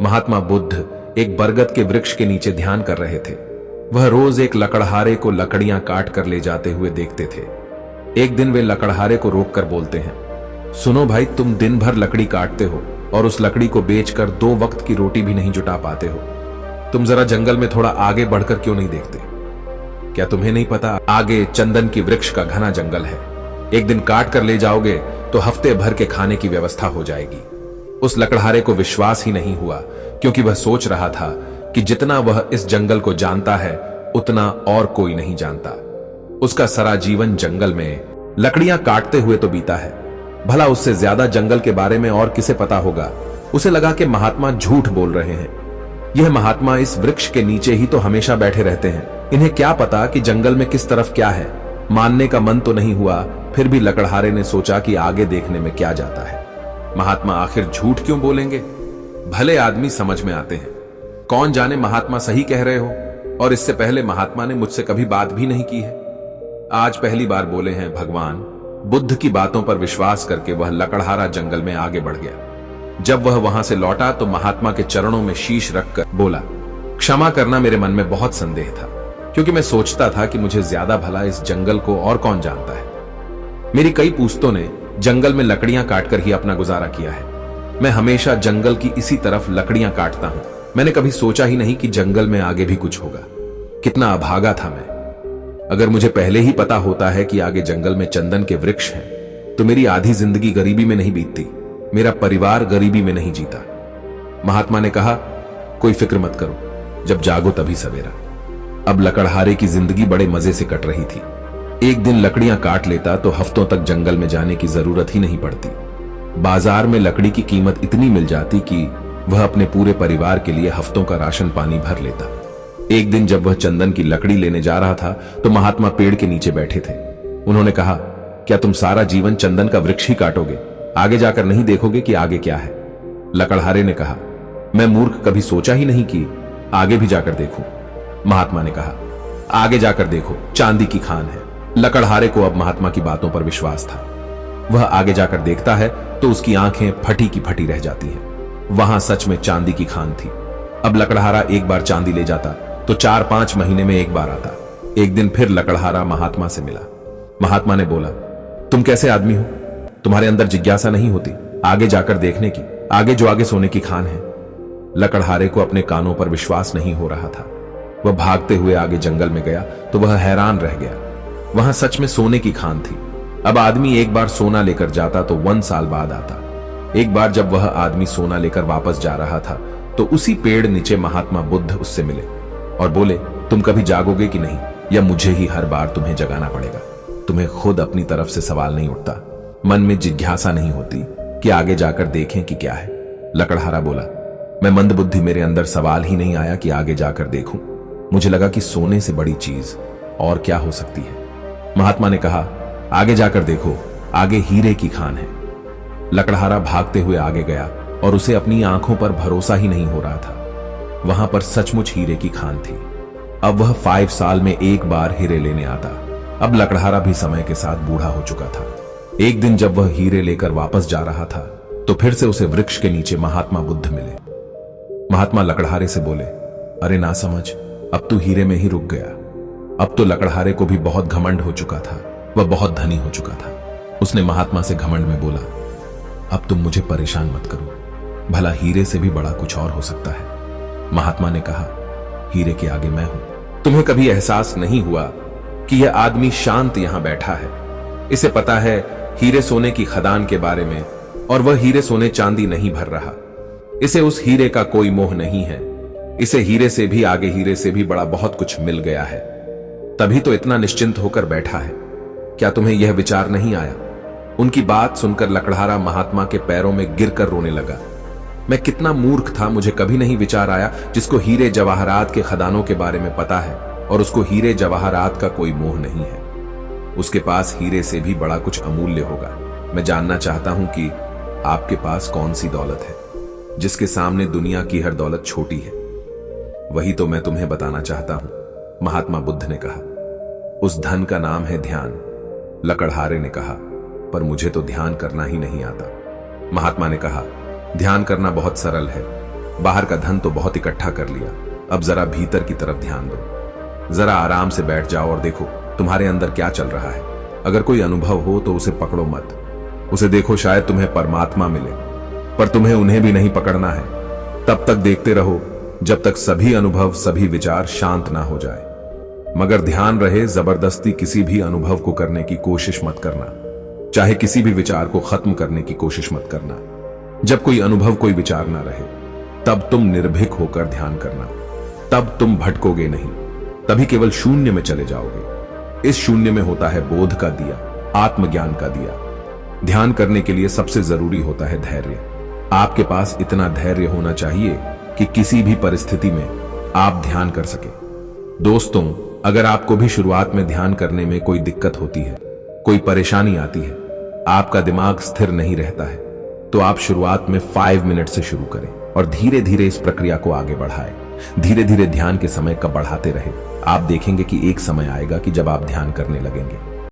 महात्मा बुद्ध एक बरगद के वृक्ष के नीचे ध्यान कर रहे थे। वह रोज एक लकड़हारे को लकड़ियां काट कर ले जाते हुए देखते थे। एक दिन वे लकड़हारे को रोककर बोलते हैं, सुनो भाई, तुम दिन भर लकड़ी काटते हो और उस लकड़ी को बेचकर 2 वक्त की रोटी भी नहीं जुटा पाते हो। तुम जरा जंगल में थोड़ा आगे बढ़कर क्यों नहीं देखते? क्या तुम्हें नहीं पता, आगे चंदन की वृक्ष का घना जंगल है। एक दिन काट कर ले जाओगे तो हफ्ते भर के खाने की व्यवस्था हो जाएगी। उस लकड़हारे को विश्वास ही नहीं हुआ, क्योंकि वह सोच रहा था कि जितना वह इस जंगल को जानता है उतना और कोई नहीं जानता। उसका सारा जीवन जंगल में लकड़ियां काटते हुए तो बीता है, भला उससे ज्यादा जंगल के बारे में और किसे पता होगा। उसे लगा कि महात्मा झूठ बोल रहे हैं। यह महात्मा इस वृक्ष के नीचे ही तो हमेशा बैठे रहते हैं, इन्हें क्या पता कि जंगल में किस तरफ क्या है। मानने का मन तो नहीं हुआ, फिर भी लकड़हारे ने सोचा कि आगे देखने में क्या जाता है। महात्मा आखिर झूठ क्यों बोलेंगे? भले आदमी समझ में आते हैं। कौन जाने महात्मा सही कह रहे हो, और इससे पहले महात्मा ने मुझसे कभी बात भी नहीं की है। आज पहली बार बोले हैं भगवान। बुद्ध की बातों पर विश्वास करके वह लकड़हारा जंगल में आगे बढ़ गया। जब वह वहां से लौटा तो महात्मा के चरणों में शीश रखकर बोला, क्षमा करना, मेरे मन में बहुत संदेह था, क्योंकि मैं सोचता था कि मुझे ज्यादा भला इस जंगल को और कौन जानता है। मेरी कई पूस्तों ने जंगल में लकड़ियां काटकर ही अपना गुजारा किया है। मैं हमेशा जंगल की इसी तरफ लकड़ियां काटता हूं। मैंने कभी सोचा ही नहीं कि जंगल में आगे भी कुछ होगा। कितना अभागा था मैं। अगर मुझे पहले ही पता होता है कि आगे जंगल में चंदन के वृक्ष हैं, तो मेरी आधी जिंदगी गरीबी में नहीं बीतती, मेरा परिवार गरीबी में नहीं जीता। महात्मा ने कहा, कोई फिक्र मत करो, जब जागो तभी सवेरा। अब लकड़हारे की जिंदगी बड़े मजे से कट रही थी। एक दिन लकड़ियां काट लेता तो हफ्तों तक जंगल में जाने की जरूरत ही नहीं पड़ती। बाजार में लकड़ी की कीमत इतनी मिल जाती कि वह अपने पूरे परिवार के लिए हफ्तों का राशन पानी भर लेता। एक दिन जब वह चंदन की लकड़ी लेने जा रहा था तो महात्मा पेड़ के नीचे बैठे थे। उन्होंने कहा, क्या तुम सारा जीवन चंदन का वृक्ष ही काटोगे? आगे जाकर नहीं देखोगे कि आगे क्या है? लकड़हारे ने कहा, मैं मूर्ख, कभी सोचा ही नहीं कि आगे भी जाकर देखूं। महात्मा ने कहा, आगे जाकर देखो, चांदी की खान है। लकड़हारे को अब महात्मा की बातों पर विश्वास था। वह आगे जाकर देखता है तो उसकी आंखें फटी की फटी रह जाती हैं। वहां सच में चांदी की खान थी। अब लकड़हारा एक बार चांदी ले जाता तो 4-5 महीने में एक बार आता। एक दिन फिर लकड़हारा महात्मा से मिला। महात्मा ने बोला, तुम कैसे आदमी हो? तुम्हारे अंदर जिज्ञासा नहीं होती आगे जाकर देखने की, आगे जो आगे सोने की खान है? लकड़हारे को अपने कानों पर विश्वास नहीं हो रहा था। वह भागते हुए आगे जंगल में गया तो वह हैरान रह गया। वहां सच में सोने की खान थी। अब आदमी एक बार सोना लेकर जाता तो 1 साल बाद आता। एक बार जब वह आदमी सोना लेकर वापस जा रहा था तो उसी पेड़ नीचे महात्मा बुद्ध उससे मिले और बोले, तुम कभी जागोगे कि नहीं, या मुझे ही हर बार तुम्हें जगाना पड़ेगा? तुम्हें खुद अपनी तरफ से सवाल नहीं उठता? मन में जिज्ञासा नहीं होती कि आगे जाकर देखें कि क्या है? लकड़हारा बोला, मैं मंदबुद्धि, मेरे अंदर सवाल ही नहीं आया कि आगे जाकर देखूं। मुझे लगा कि सोने से बड़ी चीज और क्या हो सकती है। महात्मा ने कहा, आगे जाकर देखो, आगे हीरे की खान है। लकड़हारा भागते हुए आगे गया और उसे अपनी आंखों पर भरोसा ही नहीं हो रहा था। वहां पर सचमुच हीरे की खान थी। अब वह 5 साल में एक बार हीरे लेने आता। अब लकड़हारा भी समय के साथ बूढ़ा हो चुका था। एक दिन जब वह हीरे लेकर वापस जा रहा था तो फिर से उसे वृक्ष के नीचे महात्मा बुद्ध मिले। महात्मा लकड़हारे से बोले, अरे ना समझ, अब तू हीरे में ही रुक गया। अब तो लकड़हारे को भी बहुत घमंड हो चुका था, वह बहुत धनी हो चुका था। उसने महात्मा से घमंड में बोला, अब तुम मुझे परेशान मत करो, भला हीरे से भी बड़ा कुछ और हो सकता है। महात्मा ने कहा, हीरे के आगे मैं हूं। तुम्हें कभी एहसास नहीं हुआ कि यह आदमी शांत यहां बैठा है? इसे पता है हीरे सोने की खदान के बारे में, और वह हीरे सोने चांदी नहीं भर रहा। इसे उस हीरे का कोई मोह नहीं है। इसे हीरे से भी आगे, हीरे से भी बड़ा बहुत कुछ मिल गया है, तभी तो इतना निश्चिंत होकर बैठा है। क्या तुम्हें यह विचार नहीं आया? उनकी बात सुनकर लकड़हारा महात्मा के पैरों में गिरकर रोने लगा। मैं कितना मूर्ख था, मुझे कभी नहीं विचार आया, जिसको हीरे जवाहरात के खदानों के बारे में पता है और उसको हीरे जवाहरात का कोई मोह नहीं है। उसके पास हीरे से भी बड़ा कुछ अमूल्य होगा। मैं जानना चाहता हूं कि आपके पास कौन सी दौलत है जिसके सामने दुनिया की हर दौलत छोटी है? वही तो मैं तुम्हें बताना चाहता हूं, महात्मा बुद्ध ने कहा। उस धन का नाम है ध्यान। लकड़हारे ने कहा, पर मुझे तो ध्यान करना ही नहीं आता। महात्मा ने कहा, ध्यान करना बहुत सरल है। बाहर का धन तो बहुत इकट्ठा कर लिया, अब जरा भीतर की तरफ ध्यान दो। जरा आराम से बैठ जाओ और देखो तुम्हारे अंदर क्या चल रहा है। अगर कोई अनुभव हो तो उसे पकड़ो मत, उसे देखो, शायद तुम्हें परमात्मा मिले, पर तुम्हें उन्हें भी नहीं पकड़ना है। तब तक देखते रहो जब तक सभी अनुभव, सभी विचार शांत ना हो जाए। मगर ध्यान रहे, जबरदस्ती किसी भी अनुभव को करने की कोशिश मत करना, चाहे किसी भी विचार को खत्म करने की कोशिश मत करना। जब कोई अनुभव, कोई विचार ना रहे, तब तुम निर्भीक होकर ध्यान करना, तब तुम भटकोगे नहीं, तभी केवल शून्य में चले जाओगे। इस शून्य में होता है बोध का दिया, आत्मज्ञान का दिया। ध्यान करने के लिए सबसे जरूरी होता है धैर्य। आपके पास इतना धैर्य होना चाहिए कि किसी भी परिस्थिति में आप ध्यान कर सके। दोस्तों, अगर आपको भी शुरुआत में ध्यान करने में कोई दिक्कत होती है, कोई परेशानी आती है, आपका दिमाग स्थिर नहीं रहता है, तो आप शुरुआत में 5 मिनट से शुरू करें और धीरे धीरे इस प्रक्रिया को आगे बढ़ाएं। धीरे धीरे ध्यान के समय का बढ़ाते रहे। आप देखेंगे कि एक समय आएगा कि जब आप ध्यान करने लगेंगे